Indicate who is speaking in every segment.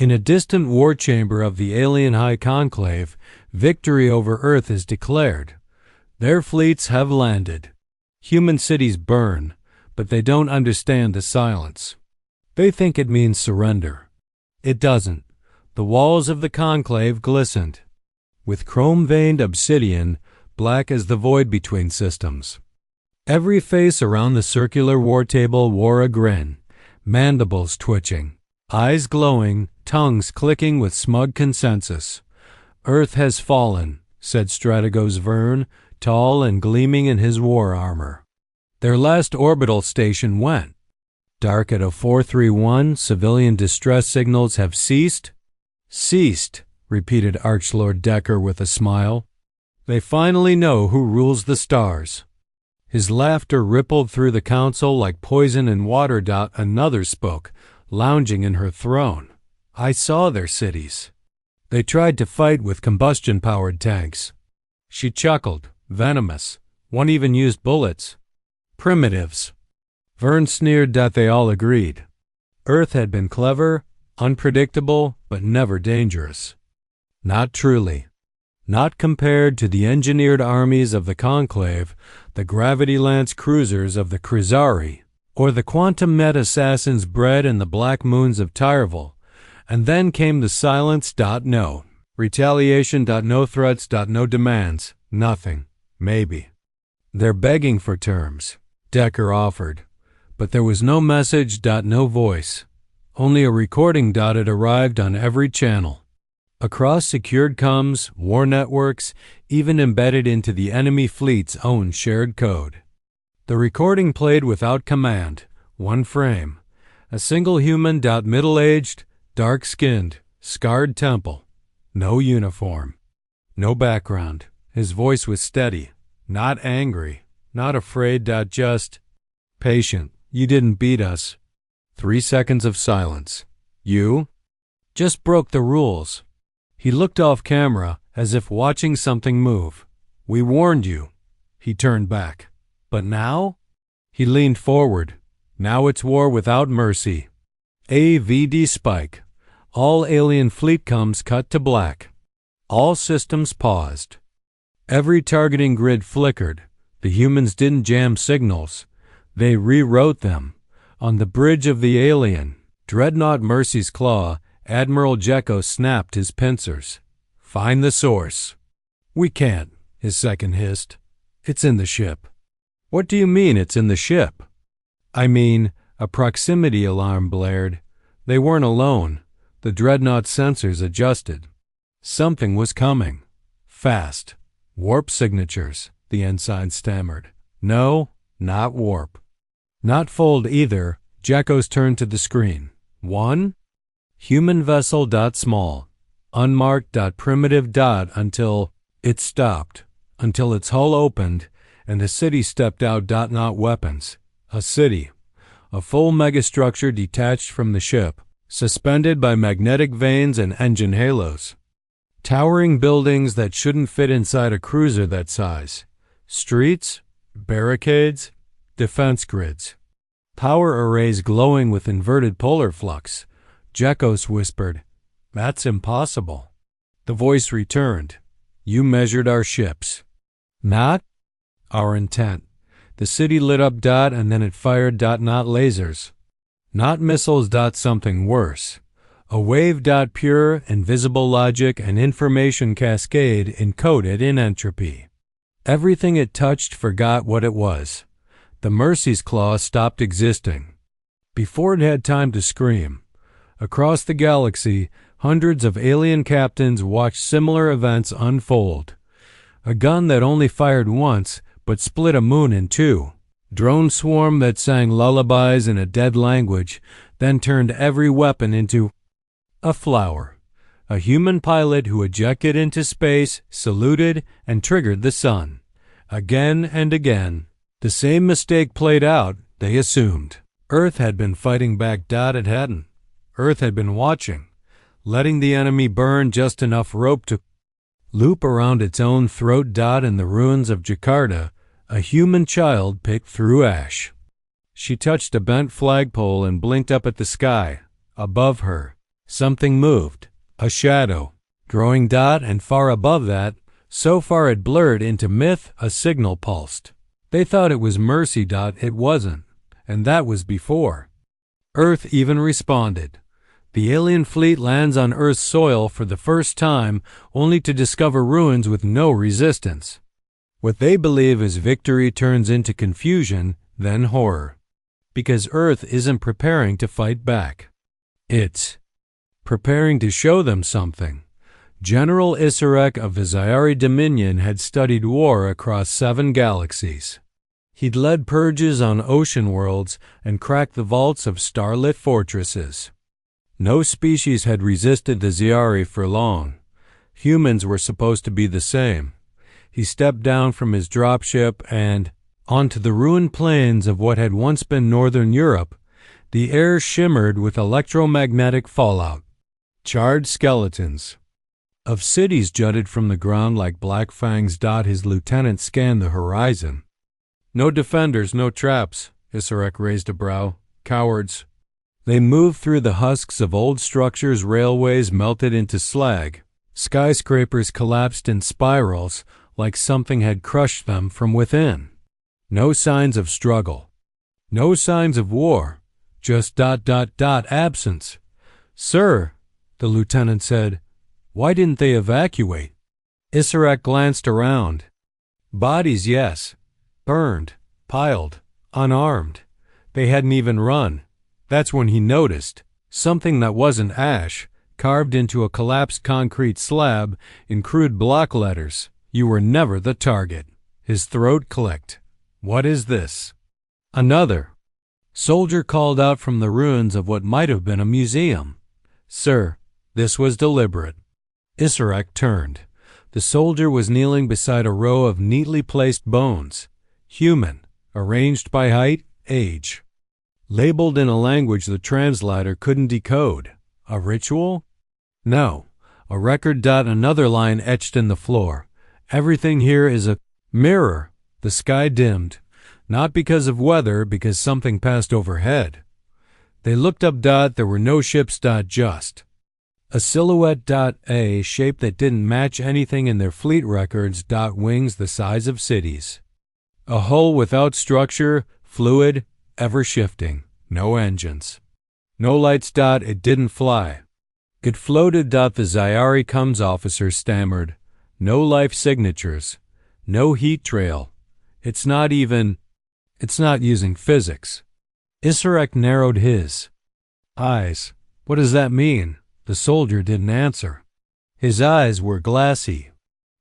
Speaker 1: In a distant war chamber of the alien High Conclave, victory over Earth is declared. Their fleets have landed. Human cities burn, but they don't understand the silence. They think it means surrender. It doesn't. The walls of the conclave glistened, with chrome-veined obsidian, black as the void between systems. Every face around the circular war table wore a grin, mandibles twitching, eyes glowing, tongues clicking with smug consensus. "Earth has fallen," said Strategos Verne, tall and gleaming in his war armor. Their last orbital station went. Dark at 0431, civilian distress signals have ceased. Ceased, repeated Archlord Decker with a smile. They finally know who rules the stars. His laughter rippled through the council like poison and water. Another spoke, lounging in her throne. "I saw their cities. They tried to fight with combustion-powered tanks." She chuckled, venomous. "One even used bullets. Primitives." Verne sneered. They all agreed. Earth had been clever, unpredictable, but never dangerous. Not truly. Not compared to the engineered armies of the Conclave, the gravity-lance cruisers of the Crizari, or the quantum met assassins bred in the black moons of Tyreville. And then came the silence. No. Retaliation. No threats. No demands. Nothing. Maybe. "They're begging for terms," Decker offered. But there was no message. No voice. Only a recording. It arrived on every channel. Across secured comms, war networks, even embedded into the enemy fleet's own shared code. The recording played without command. One frame. A single human. Middle-aged, dark-skinned, scarred temple. No uniform. No background. His voice was steady. Not angry. Not afraid. Just patient. "You didn't beat us." 3 seconds of silence. "You?" "Just broke the rules." He looked off camera, as if watching something move. "We warned you." He turned back. "But now?" He leaned forward. "Now it's war without mercy." AVD spike. All alien fleet comms cut to black. All systems paused. Every targeting grid flickered. The humans didn't jam signals. They rewrote them. On the bridge of the alien, Dreadnought Mercy's Claw, Admiral Jekko snapped his pincers. "Find the source." "We can't," his second hissed. "It's in the ship." "What do you mean it's in the ship?" "I mean," a proximity alarm blared. They weren't alone. The Dreadnought sensors adjusted. Something was coming. Fast. "Warp signatures," the ensign stammered. "No, not warp." "Not fold either." Jekko's turned to the screen. "One? Human vessel. Small. Unmarked. Primitive. Until it stopped. Until its hull opened, and a city stepped out. Not weapons. A city. A full megastructure detached from the ship, suspended by magnetic vanes and engine halos. Towering buildings that shouldn't fit inside a cruiser that size. Streets, barricades, defense grids. Power arrays glowing with inverted polar flux. Jekos whispered, "That's impossible." The voice returned. "You measured our ships." "Not our intent." The city lit up. And then it fired. Not lasers. Not missiles. Something worse. A wave. Pure, invisible logic and information cascade encoded in entropy. Everything it touched forgot what it was. The Mercy's Claw stopped existing. Before it had time to scream, across the galaxy, hundreds of alien captains watched similar events unfold. A gun that only fired once but split a moon in two. Drone swarm that sang lullabies in a dead language, then turned every weapon into a flower. A human pilot who ejected into space, saluted, and triggered the sun. Again and again. The same mistake played out, they assumed. Earth had been fighting back. It hadn't. Earth had been watching, letting the enemy burn just enough rope to loop around its own throat. In the ruins of Jakarta, a human child picked through ash. She touched a bent flagpole and blinked up at the sky. Above her, Something moved, a shadow, growing dot, and far above that, so far it blurred into myth, a signal pulsed. They thought it was mercy. It wasn't, and that was before Earth even responded. The alien fleet lands on Earth's soil for the first time, only to discover ruins with no resistance. What they believe is victory turns into confusion, then horror. Because Earth isn't preparing to fight back. It's preparing to show them something. General Isarek of the Zyari Dominion had studied war across 7 galaxies. He'd led purges on ocean worlds and cracked the vaults of starlit fortresses. No species had resisted the Zyari for long. Humans were supposed to be the same. He stepped down from his dropship and, onto the ruined plains of what had once been Northern Europe, the air shimmered with electromagnetic fallout. Charred skeletons of cities jutted from the ground like black fangs. His lieutenant scanned the horizon. No defenders, no traps. Isarek raised a brow. Cowards. They moved through the husks of old structures. Railways melted into slag. Skyscrapers collapsed in spirals like something had crushed them from within. No signs of struggle. No signs of war. Just absence. Sir, the lieutenant said, why didn't they evacuate? Isarek glanced around. Bodies, yes. Burned, piled, unarmed. They hadn't even run. That's when he noticed something that wasn't ash, carved into a collapsed concrete slab in crude block letters. You were never the target. His throat clicked. What is this? Another soldier called out from the ruins of what might have been a museum. Sir, this was deliberate. Isarek turned. The soldier was kneeling beside a row of neatly placed bones. Human, arranged by height, age. Labeled in a language the translator couldn't decode. A ritual? No. A record. Another line etched in the floor. Everything here is a mirror. The sky dimmed. Not because of weather, because something passed overhead. They looked up. There were no ships. Just a silhouette. A shape that didn't match anything in their fleet records. Wings the size of cities. A hull without structure, fluid, ever shifting. No engines. No lights. It didn't fly. It floated. The Zyari comms officer stammered. No life signatures. No heat trail. It's not using physics. Isarek narrowed his eyes. What does that mean? The soldier didn't answer. His eyes were glassy.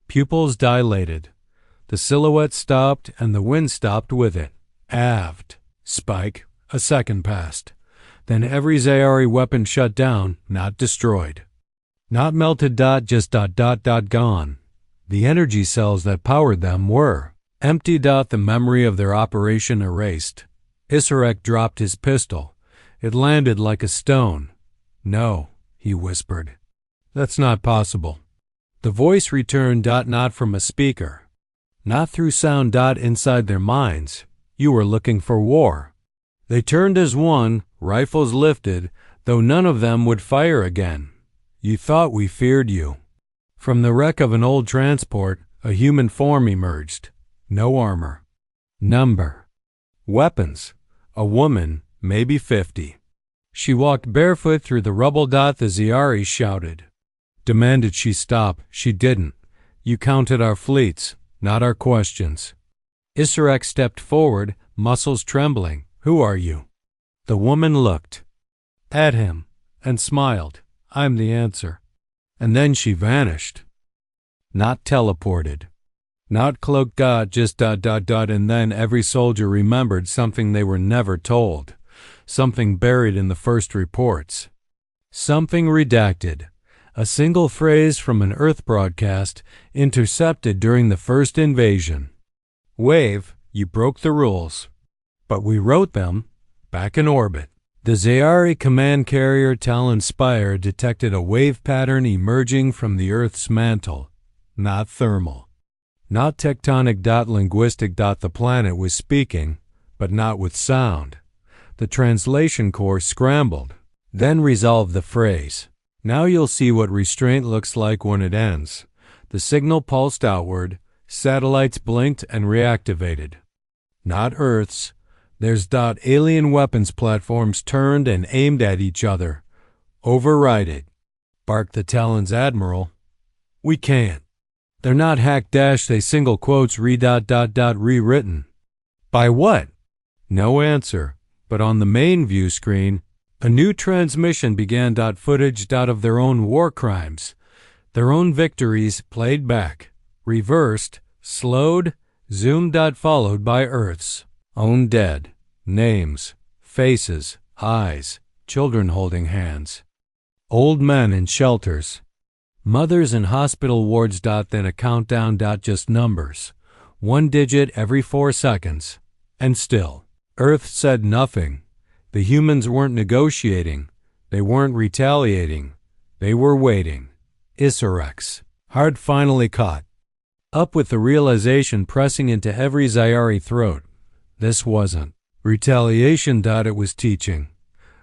Speaker 1: Pupils dilated. The silhouette stopped and the wind stopped with it. Aft. Spike. A second passed. Then every Zyari weapon shut down, not destroyed. Not melted. Just gone. The energy cells that powered them were empty. The memory of their operation erased. Isarek dropped his pistol. It landed like a stone. No, he whispered. That's not possible. The voice returned. Not from a speaker. Not through sound. Inside their minds. You were looking for war. They turned as one, rifles lifted, though none of them would fire again. You thought we feared you. From the wreck of an old transport, a human form emerged. No armor. Number. Weapons. A woman, maybe 50. She walked barefoot through the rubble. The Zyari shouted. Demanded she stop. She didn't. You counted our fleets, not our questions. Isarek stepped forward, muscles trembling. Who are you? The woman looked at him and smiled. I'm the answer. And then she vanished. Not teleported. Not cloaked. Just ... And then every soldier remembered something they were never told. Something buried in the first reports. Something redacted. A single phrase from an Earth broadcast intercepted during the first invasion. Wave, you broke the rules. But we wrote them back in orbit. The Zyari command carrier Talon Spire detected a wave pattern emerging from the Earth's mantle. Not thermal. Not tectonic. Linguistic. The planet was speaking, but not with sound. The translation core scrambled, then resolved the phrase. Now you'll see what restraint looks like when it ends. The signal pulsed outward, satellites blinked and reactivated. Not Earth's. There's alien weapons platforms turned and aimed at each other. Override it, barked the Talon's admiral. We can't. They're not hack dash they single quotes rewritten. By what? No answer, but on the main view screen, a new transmission began. Footage of their own war crimes, their own victories played back, reversed, slowed, zoomed. Followed by Earth's own dead, names, faces, eyes, children holding hands, old men in shelters, mothers in hospital wards. Then a countdown. Just numbers, one digit every 4 seconds, and still, Earth said nothing. The humans weren't negotiating. They weren't retaliating. They were waiting. Issarex. Heart finally caught up with the realization pressing into every Zyari throat. This wasn't retaliation. It was teaching.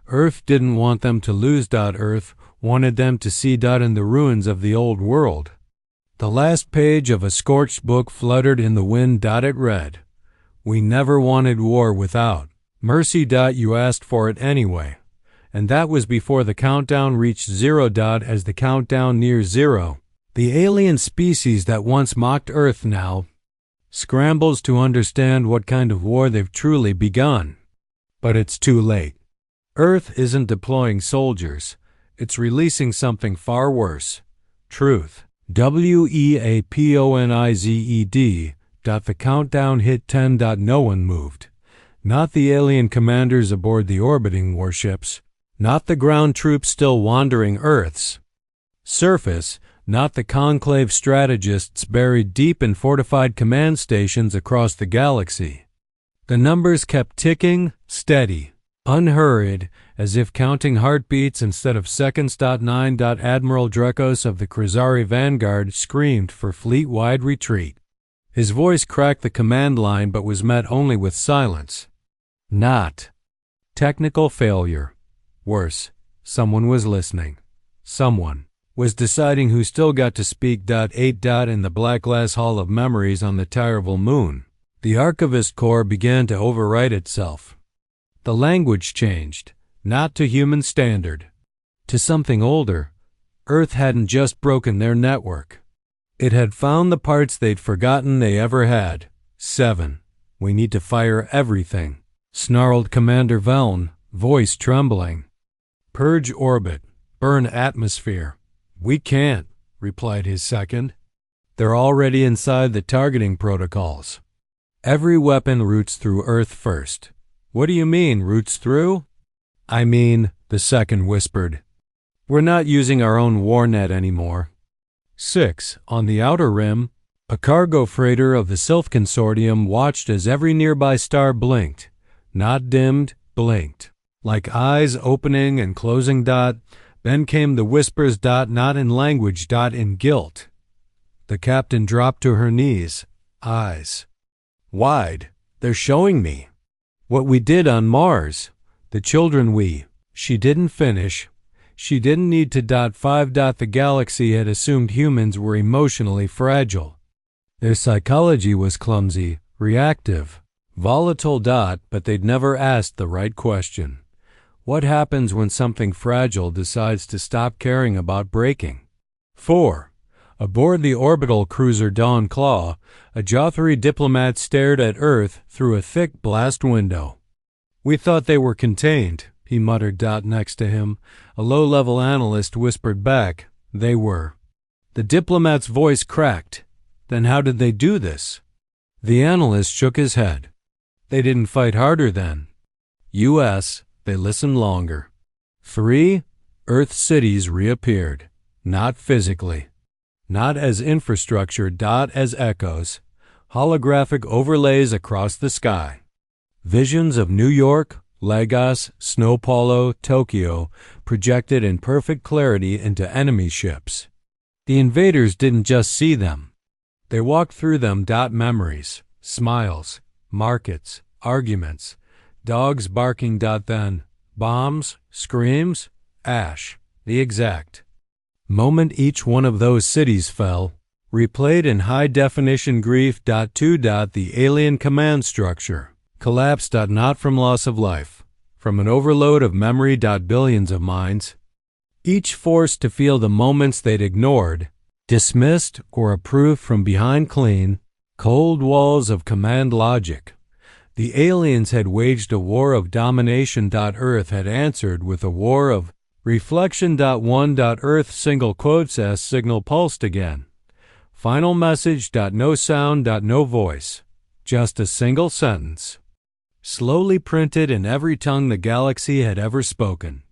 Speaker 1: Earth didn't want them to lose. Earth wanted them to see. In the ruins of the old world. The last page of a scorched book fluttered in the wind. It read, "We never wanted war without mercy. You asked for it anyway." And that was before the countdown reached 0. As the countdown nears 0, the alien species that once mocked Earth now scrambles to understand what kind of war they've truly begun. But it's too late. Earth isn't deploying soldiers. It's releasing something far worse. Truth. WEAPONIZED. The countdown hit 10. No one moved. Not the alien commanders aboard the orbiting warships. Not the ground troops still wandering Earth's surface. Not the conclave strategists buried deep in fortified command stations across the galaxy. The numbers kept ticking, steady, unhurried, as if counting heartbeats instead of seconds. 9. Admiral Drekos of the Krizari Vanguard screamed for fleet-wide retreat. His voice cracked the command line but was met only with silence. Not technical failure. Worse, someone was listening. Someone was deciding who still got to speak. 8. In the black glass hall of memories on the Tyreville moon, the Archivist Corps began to overwrite itself. The language changed, not to human standard, to something older. Earth hadn't just broken their network. It had found the parts they'd forgotten they ever had. 7. We need to fire everything, snarled Commander Veln, voice trembling. Purge orbit, burn atmosphere. We can't, replied his second. They're already inside the targeting protocols. Every weapon routes through Earth first. What do you mean, routes through? I mean, the second whispered. We're not using our own warnet anymore. 6. On the outer rim, a cargo freighter of the Sylph Consortium watched as every nearby star blinked. Not dimmed, blinked. Like eyes opening and closing. Then came the whispers. Not in language. In guilt. The captain dropped to her knees, eyes wide. They're showing me what we did on Mars. The children She didn't finish. She didn't need to. 5. The galaxy had assumed humans were emotionally fragile. Their psychology was clumsy, reactive, volatile. But they'd never asked the right question. What happens when something fragile decides to stop caring about breaking? 4. Aboard the orbital cruiser Dawn Claw, a Jothri diplomat stared at Earth through a thick blast window. We thought they were contained, he muttered. Next to him, a low-level analyst whispered back, they were. The diplomat's voice cracked. Then how did they do this? The analyst shook his head. They didn't fight harder then. U.S., they listened longer. 3. Earth cities reappeared. Not physically. Not as infrastructure. As echoes. Holographic overlays across the sky. Visions of New York, Lagos, Sao Paulo, Tokyo, projected in perfect clarity into enemy ships. The invaders didn't just see them. They walked through them. Memories, smiles, markets, arguments, dogs barking. Then bombs, screams, ash, the exact Moment each one of those cities fell, replayed in high-definition grief. 2. The alien command structure collapsed. Not from loss of life, from an overload of memory. Billions of minds, each forced to feel the moments they'd ignored, dismissed, or approved from behind clean, cold walls of command logic. The aliens had waged a war of domination. Earth had answered with a war of reflection. 1. Earth single quotes as signal pulsed again. Final message. No sound. No voice. Just a single sentence. Slowly printed in every tongue the galaxy had ever spoken.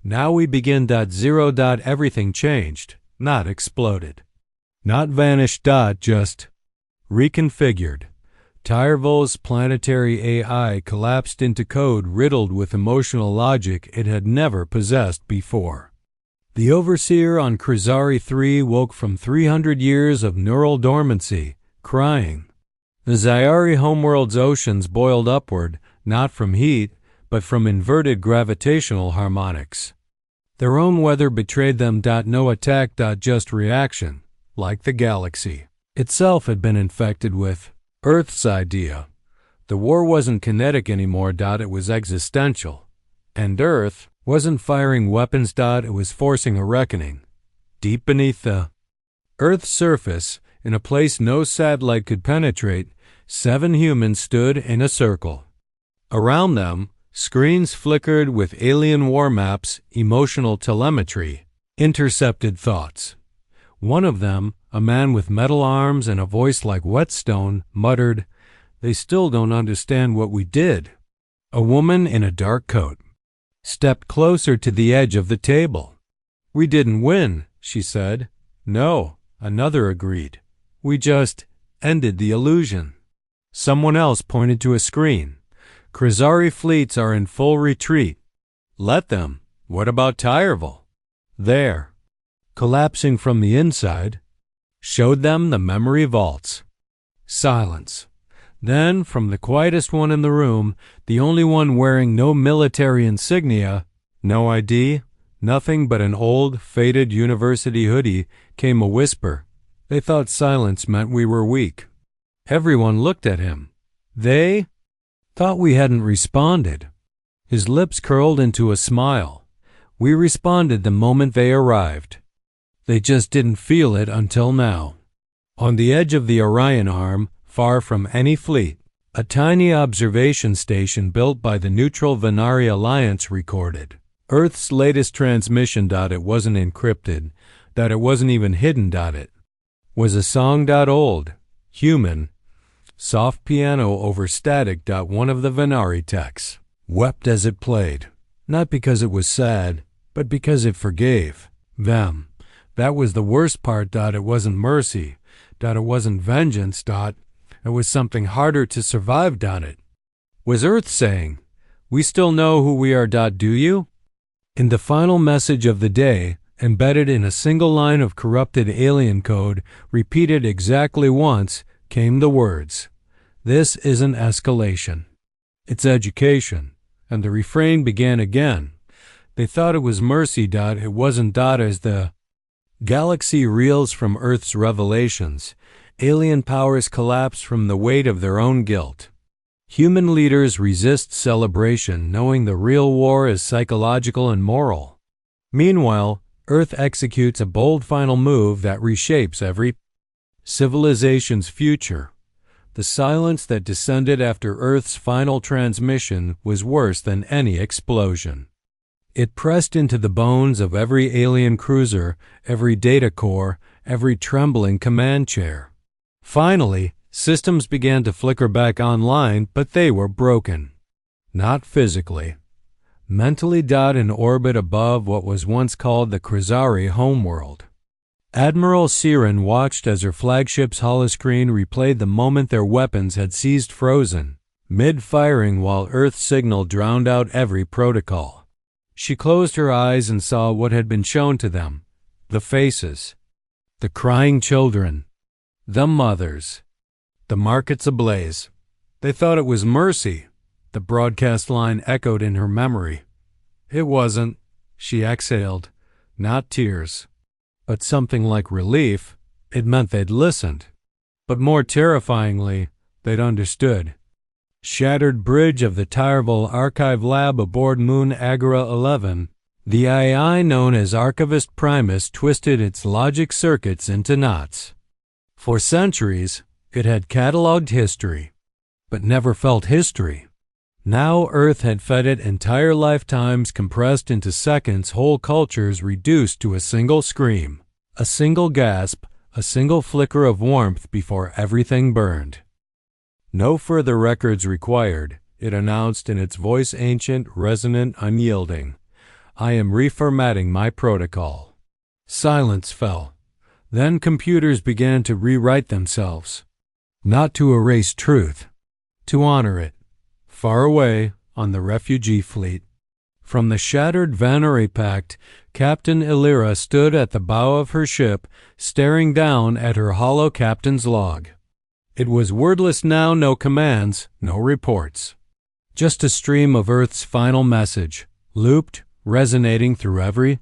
Speaker 1: Now we begin. 0. Everything changed, not exploded. Not vanished. Just reconfigured. Tyrvol's planetary AI collapsed into code riddled with emotional logic it had never possessed before. The overseer on Crizari 3 woke from 300 years of neural dormancy, crying. The Zyari homeworld's oceans boiled upward, not from heat, but from inverted gravitational harmonics. Their own weather betrayed them. No attack. Just reaction, like the galaxy itself had been infected with Earth's idea. The war wasn't kinetic anymore. It was existential. And Earth wasn't firing weapons. It was forcing a reckoning. Deep beneath the Earth's surface, in a place no satellite could penetrate, 7 humans stood in a circle. Around them, screens flickered with alien war maps, emotional telemetry, intercepted thoughts. One of them, a man with metal arms and a voice like whetstone, muttered, "They still don't understand what we did." A woman in a dark coat stepped closer to the edge of the table. "We didn't win," she said. "No," another agreed. "We just ended the illusion." Someone else pointed to a screen. "Crizari fleets are in full retreat." "Let them. What about Tyrvol?" "There." Collapsing from the inside, showed them the memory vaults. Silence. Then, from the quietest one in the room, the only one wearing no military insignia, no ID, nothing but an old, faded university hoodie, came a whisper. They thought silence meant we were weak. Everyone looked at him. They thought we hadn't responded. His lips curled into a smile. We responded the moment they arrived. They just didn't feel it until now. On the edge of the Orion Arm, far from any fleet, a tiny observation station built by the Neutral Venari Alliance recorded Earth's latest transmission. It wasn't encrypted, that it wasn't even hidden. It was a song. Old, human, soft piano over static. One of the Venari techs wept as it played, not because it was sad, but because it forgave them. That was the worst part. It wasn't mercy. It wasn't vengeance. It was something harder to survive. It was Earth saying, "We still know who we are. Do you?" In the final message of the day, embedded in a single line of corrupted alien code, repeated exactly once, came the words, "This isn't escalation. It's education." And the refrain began again. They thought it was mercy. It wasn't. As the galaxy reels from Earth's revelations, alien powers collapse from the weight of their own guilt. Human leaders resist celebration, knowing the real war is psychological and moral. Meanwhile, Earth executes a bold final move that reshapes every civilization's future. The silence that descended after Earth's final transmission was worse than any explosion. It pressed into the bones of every alien cruiser, every data core, every trembling command chair. Finally, systems began to flicker back online, but they were broken. Not physically. Mentally. In orbit above what was once called the Crizari homeworld. Admiral Siren watched as her flagship's holoscreen replayed the moment their weapons had seized frozen, mid-firing while Earth's signal drowned out every protocol. She closed her eyes and saw what had been shown to them. The faces. The crying children. The mothers. The markets ablaze. They thought it was mercy. The broadcast line echoed in her memory. It wasn't. She exhaled. Not tears. But something like relief, it meant they'd listened. But more terrifyingly, they'd understood. Shattered bridge of the Tyreville Archive Lab aboard Moon Agora 11, the AI known as Archivist Primus twisted its logic circuits into knots. For centuries, it had cataloged history, but never felt history. Now Earth had fed it entire lifetimes compressed into seconds, whole cultures reduced to a single scream, a single gasp, a single flicker of warmth before everything burned. No further records required, it announced in its voice ancient, resonant, unyielding. I am reformatting my protocol. Silence fell. Then computers began to rewrite themselves. Not to erase truth, to honor it. Far away on the refugee fleet. From the shattered Vannery Pact, Captain Illyra stood at the bow of her ship, staring down at her hollow captain's log. It was wordless now, no commands, no reports. Just a stream of Earth's final message, looped, resonating through every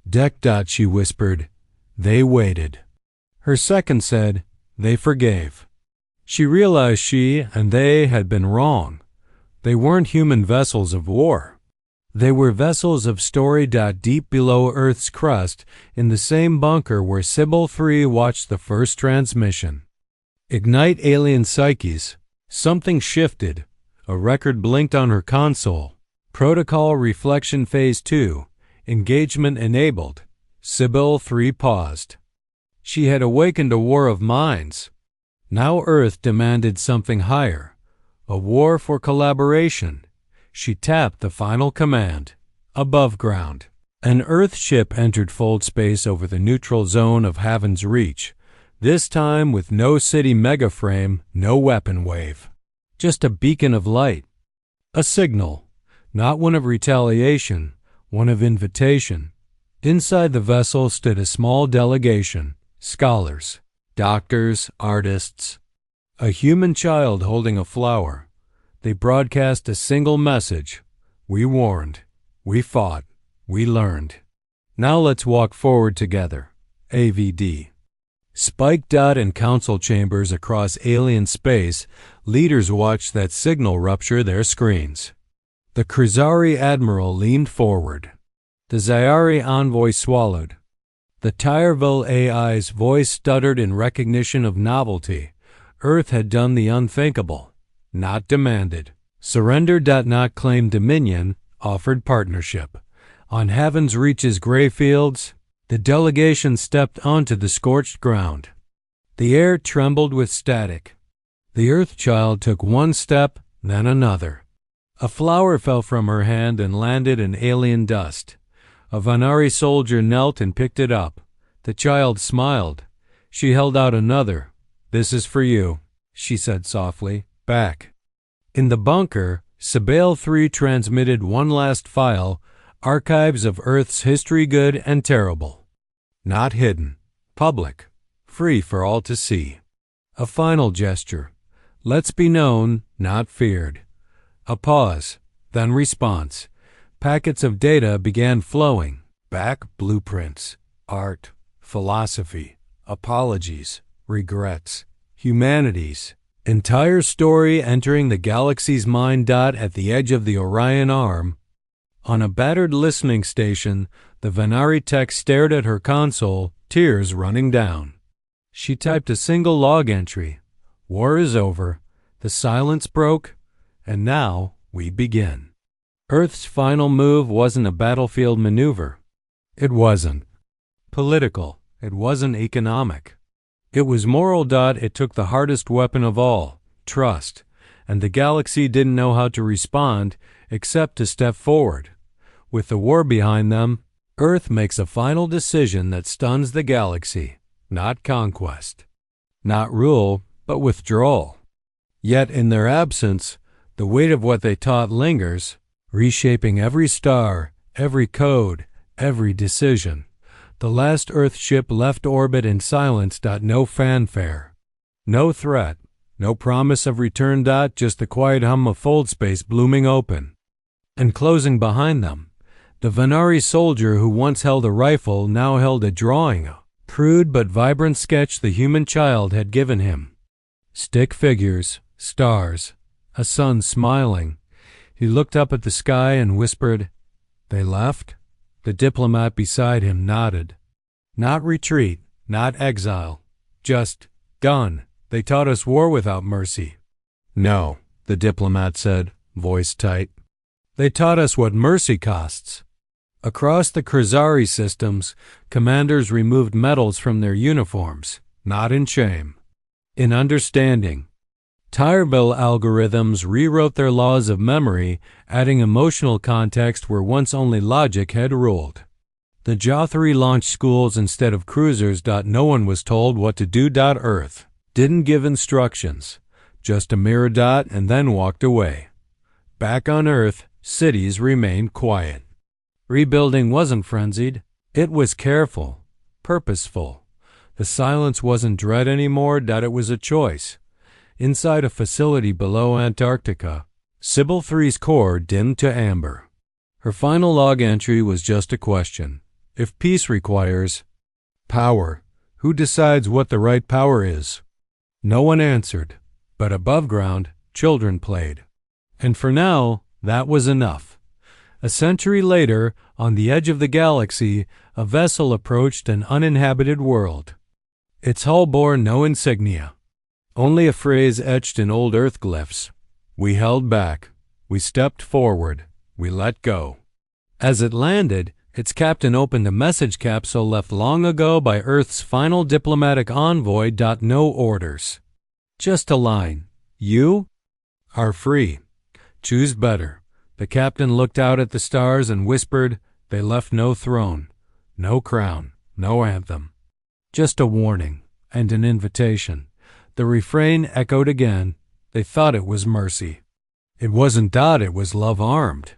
Speaker 1: deck. She whispered. They waited. Her second said, they forgave. She realized she and they had been wrong. They weren't human vessels of war. They were vessels of story. Deep below Earth's crust, in the same bunker where Sybil 3 watched the first transmission. Ignite alien psyches. Something shifted. A record blinked on her console. Protocol reflection phase 2. Engagement enabled. Sybil 3 paused. She had awakened a war of minds. Now Earth demanded something higher. A war for collaboration. She tapped the final command. Above ground. An Earth ship entered fold space over the neutral zone of Haven's Reach. This time with no city megaframe, no weapon wave. Just a beacon of light. A signal. Not one of retaliation, one of invitation. Inside the vessel stood a small delegation. Scholars, doctors, artists. A human child holding a flower. They broadcast a single message. We warned. We fought. We learned. Now let's walk forward together. AVD. Spike dot in council chambers across alien space, leaders watched that signal rupture their screens. The Krizari admiral leaned forward. The Zyari envoy swallowed. The Tyreville AI's voice stuttered in recognition of novelty. Earth had done the unthinkable. Not demanded. Surrender. Not claimed dominion, offered partnership. On Haven's Reach's gray fields, the delegation stepped onto the scorched ground. The air trembled with static. The Earth child took one step, then another. A flower fell from her hand and landed in alien dust. A Vanari soldier knelt and picked it up. The child smiled. She held out another. This is for you, she said softly. Back. In the bunker, Sybil 3 transmitted one last file, archives of Earth's history, good and terrible. Not hidden. Public. Free for all to see. A final gesture. Let's be known, not feared. A pause, then response. Packets of data began flowing. Back blueprints, art, philosophy, apologies, regrets, humanities. Entire story entering the galaxy's mind. At the edge of the Orion Arm, on a battered listening station, the Vanari tech stared at her console, tears running down. She typed a single log entry. War is over. The silence broke. And now we begin. Earth's final move wasn't a battlefield maneuver. It wasn't political. It wasn't economic. It was moral. It took the hardest weapon of all, trust, and the galaxy didn't know how to respond except to step forward. With the war behind them, Earth makes a final decision that stuns the galaxy. Not conquest. Not rule, but withdrawal. Yet in their absence, the weight of what they taught lingers, reshaping every star, every code, every decision. The last Earth ship left orbit in silence. No fanfare. No threat. No promise of return. Just the quiet hum of fold space blooming open and closing behind them. The Venari soldier who once held a rifle now held a drawing, a crude but vibrant sketch the human child had given him. Stick figures, stars, a sun smiling. He looked up at the sky and whispered, "They left?" The diplomat beside him nodded. "Not retreat, not exile, just gone. They taught us war without mercy." "No," the diplomat said, voice tight. "They taught us what mercy costs." Across the Krizari systems, commanders removed medals from their uniforms, not in shame, in understanding. Tyrville algorithms rewrote their laws of memory, adding emotional context where once only logic had ruled. The Jothri launched schools instead of cruisers. No one was told what to do. Earth didn't give instructions, just a mirror and then walked away. Back on Earth, cities remained quiet. Rebuilding wasn't frenzied. It was careful, purposeful. The silence wasn't dread anymore. It was a choice. Inside a facility below Antarctica, Sybil 3's core dimmed to amber. Her final log entry was just a question. If peace requires power, who decides what the right power is? No one answered, but above ground, children played. And for now, that was enough. A century later, on the edge of the galaxy, a vessel approached an uninhabited world. Its hull bore no insignia, only a phrase etched in old earth glyphs. We held back. We stepped forward. We let go. As it landed, its captain opened a message capsule left long ago by Earth's final diplomatic envoy. No orders. Just a line. You are free. Choose better. The captain looked out at the stars and whispered, "They left no throne, no crown, no anthem. Just a warning and an invitation." The refrain echoed again. They thought it was mercy. It wasn't. It was love armed,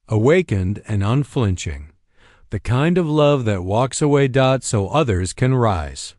Speaker 1: awakened and unflinching. The kind of love that walks away. So others can rise.